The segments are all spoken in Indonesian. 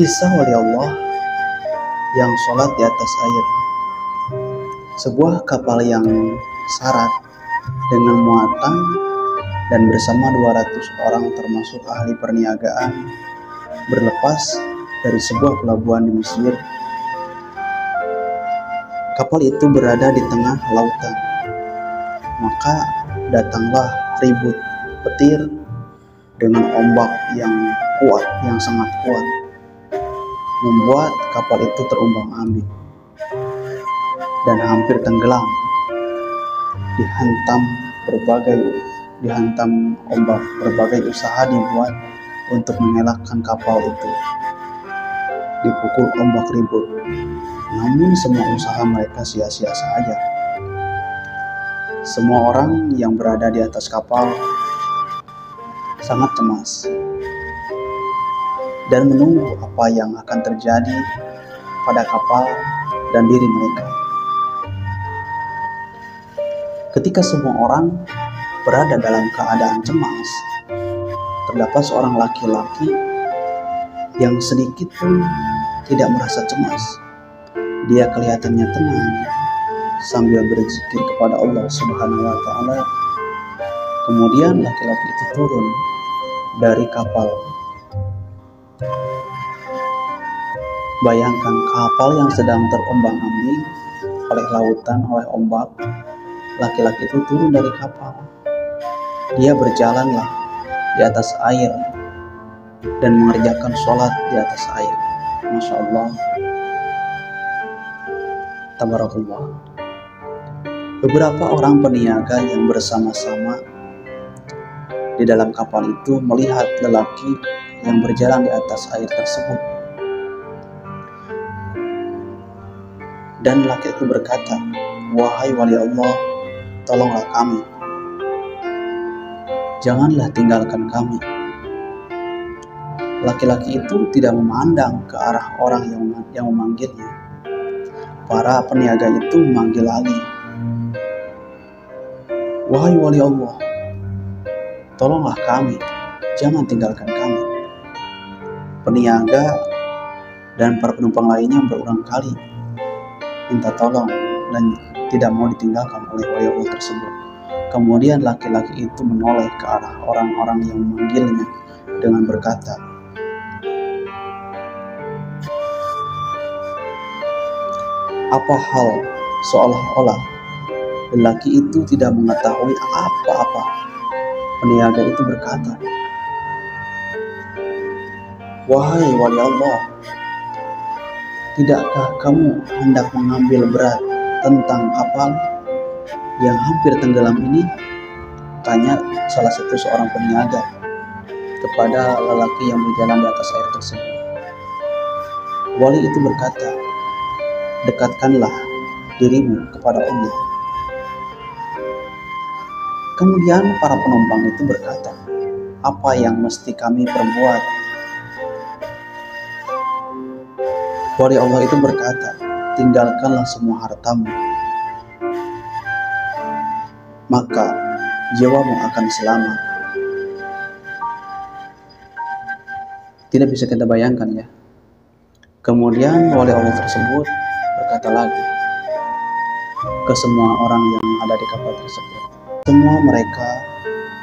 Kisah wali Allah yang sholat di atas air. Sebuah kapal yang syarat dengan muatan dan bersama 200 orang termasuk ahli perniagaan berlepas dari sebuah pelabuhan di Mesir. Kapal itu berada di tengah lautan. Maka datanglah ribut petir dengan ombak yang kuat, yang sangat kuat, membuat kapal itu terombang-ambing dan hampir tenggelam, dihantam ombak. Berbagai usaha dibuat untuk mengelakkan kapal itu dipukul ombak ribut, namun semua usaha mereka sia-sia saja. Semua orang yang berada di atas kapal sangat cemas dan menunggu apa yang akan terjadi pada kapal dan diri mereka. Ketika semua orang berada dalam keadaan cemas, terdapat seorang laki-laki yang sedikit pun tidak merasa cemas. Dia kelihatannya tenang sambil berzikir kepada Allah Subhanahu wa Ta'ala. Kemudian laki-laki itu turun dari kapal. Bayangkan kapal yang sedang terombang-ambing oleh lautan, oleh ombak. Laki-laki itu turun dari kapal. Dia berjalanlah di atas air dan mengerjakan sholat di atas air. Masya Allah, tabarakallah. Beberapa orang peniaga yang bersama-sama di dalam kapal itu melihat lelaki yang berjalan di atas air tersebut. Dan lelaki itu berkata, "Wahai wali Allah, tolonglah kami. Janganlah tinggalkan kami." Laki-laki itu tidak memandang ke arah orang yang memanggilnya. Para peniaga itu memanggil lagi, "Wahai wali Allah, tolonglah kami, jangan tinggalkan kami." Peniaga dan para penumpang lainnya berulang kali minta tolong dan tidak mau ditinggalkan oleh wali Allah tersebut. Kemudian laki-laki itu menoleh ke arah orang-orang yang memanggilnya dengan berkata, "Apa hal?" Seolah-olah lelaki itu tidak mengetahui apa-apa. Peniaga itu berkata, "Wahai wali Allah, tidakkah kamu hendak mengambil berat tentang kapal yang hampir tenggelam ini?" Tanya salah satu seorang peniaga kepada lelaki yang berjalan di atas air tersebut. Wali itu berkata, "Dekatkanlah dirimu kepada Allah." Kemudian para penumpang itu berkata, "Apa yang mesti kami perbuat?" Wali Allah itu berkata, "Tinggalkanlah semua hartamu, maka jiwamu akan selamat." Tidak bisa kita bayangkan ya. Kemudian wali Allah tersebut berkata lagi ke semua orang yang ada di kapal tersebut, "Semua mereka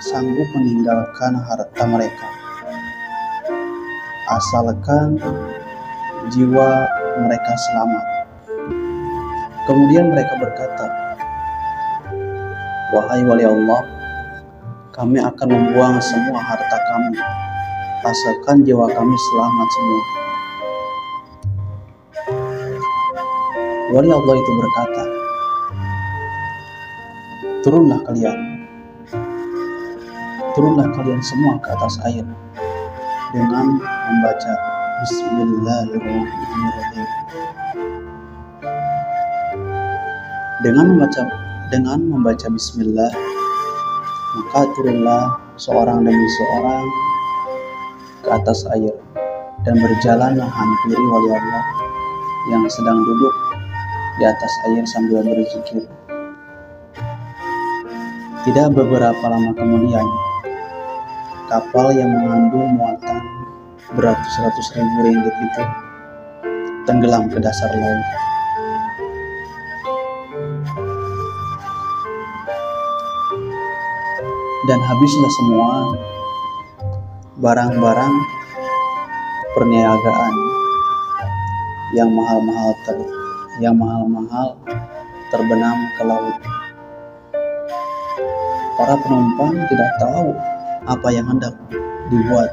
sanggup meninggalkan harta mereka asalkan jiwa mereka selamat." Kemudian mereka berkata, "Wahai wali Allah, kami akan membuang semua harta kami asalkan jiwa kami selamat semua." Wali Allah itu berkata, Turunlah kalian semua ke atas air dengan membaca Bismillahirrahmanirrahim." Dengan membaca Bismillah, maka turunlah seorang demi seorang ke atas air dan berjalan menghampiri wali Allah yang sedang duduk di atas air sambil berzikir. Tidak beberapa lama kemudian, kapal yang mengandung muatan beratus-ratus ribu ringgit itu tenggelam ke dasar laut. Dan habislah semua barang-barang perniagaan yang mahal-mahal terbenam ke laut. Para penumpang tidak tahu apa yang hendak dibuat.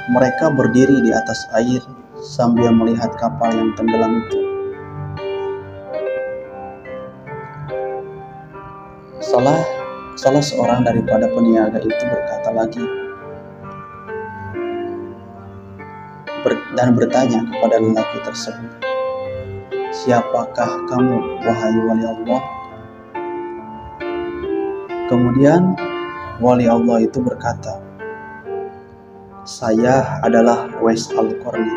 Mereka berdiri di atas air sambil melihat kapal yang tenggelam itu. Salah seorang daripada peniaga itu berkata lagi dan bertanya kepada lelaki tersebut, "Siapakah kamu, wahai wali Allah?" Kemudian wali Allah itu berkata, "Saya adalah Uwais Al-Qarni."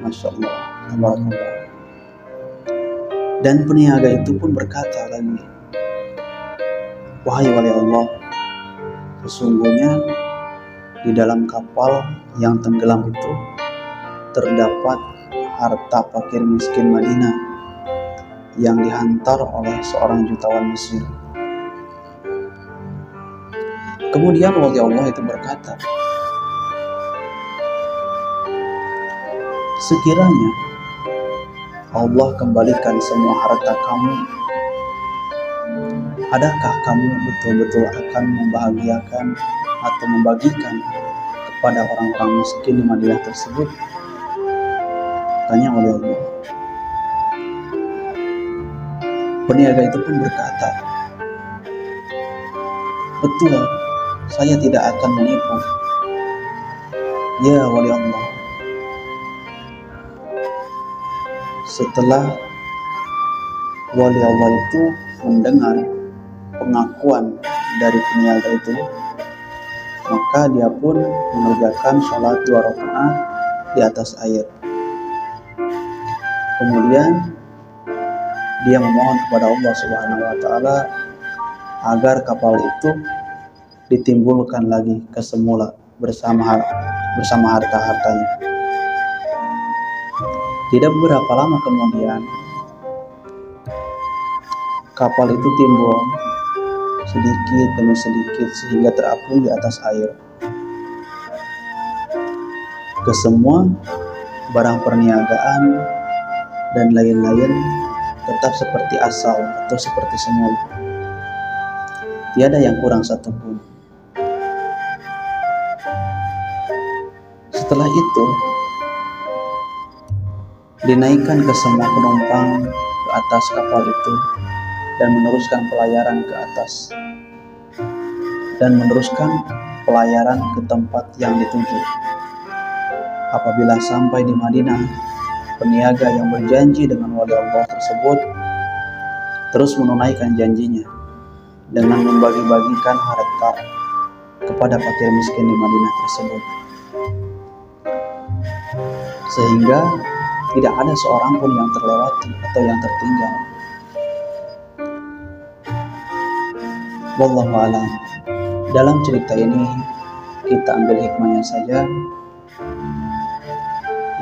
Masya Allah, tabarakallah. Dan peniaga itu pun berkata lagi, "Wahai wali Allah, sesungguhnya di dalam kapal yang tenggelam itu terdapat harta fakir miskin Madinah yang dihantar oleh seorang jutawan Mesir." Kemudian wali Allah itu berkata, "Sekiranya Allah kembalikan semua harta kamu, adakah kamu betul-betul akan membahagiakan atau membagikan kepada orang-orang miskin di Madinah tersebut?" Tanya oleh Allah. Peniaga itu pun berkata, "Betul, saya tidak akan menipu, ya wali Allah." Setelah wali Allah itu mendengar pengakuan dari peniaga itu, maka dia pun mengerjakan sholat 2 rakaat di atas air. Kemudian dia memohon kepada Allah Subhanahu wa Ta'ala agar kapal itu ditimbulkan lagi ke semula bersama harta-hartanya. Tidak beberapa lama kemudian, kapal itu timbul sedikit demi sedikit sehingga terapung di atas air. Kesemua barang perniagaan dan lain-lain tetap seperti asal atau seperti semula. Tiada yang kurang satupun. Setelah itu, dinaikkan ke semua penumpang ke atas kapal itu dan meneruskan pelayaran ke tempat yang dituju. Apabila sampai di Madinah, peniaga yang berjanji dengan wali Allah tersebut terus menunaikan janjinya dengan membagi-bagikan harta kepada fakir miskin di Madinah tersebut, sehingga tidak ada seorang pun yang terlewati atau yang tertinggal. Wallahu a'lam. Dalam cerita ini kita ambil hikmahnya saja.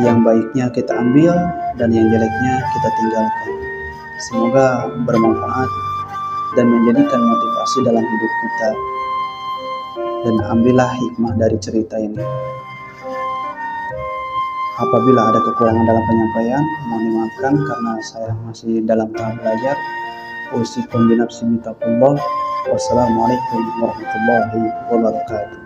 Yang baiknya kita ambil dan yang jeleknya kita tinggalkan. Semoga bermanfaat dan menjadikan motivasi dalam hidup kita. Dan ambillah hikmah dari cerita ini. Apabila ada kekurangan dalam penyampaian, mohon dimaafkan karena saya masih dalam tahap belajar. Usikum binafsi bitaqullah. Wassalamualaikum warahmatullahi wabarakatuh.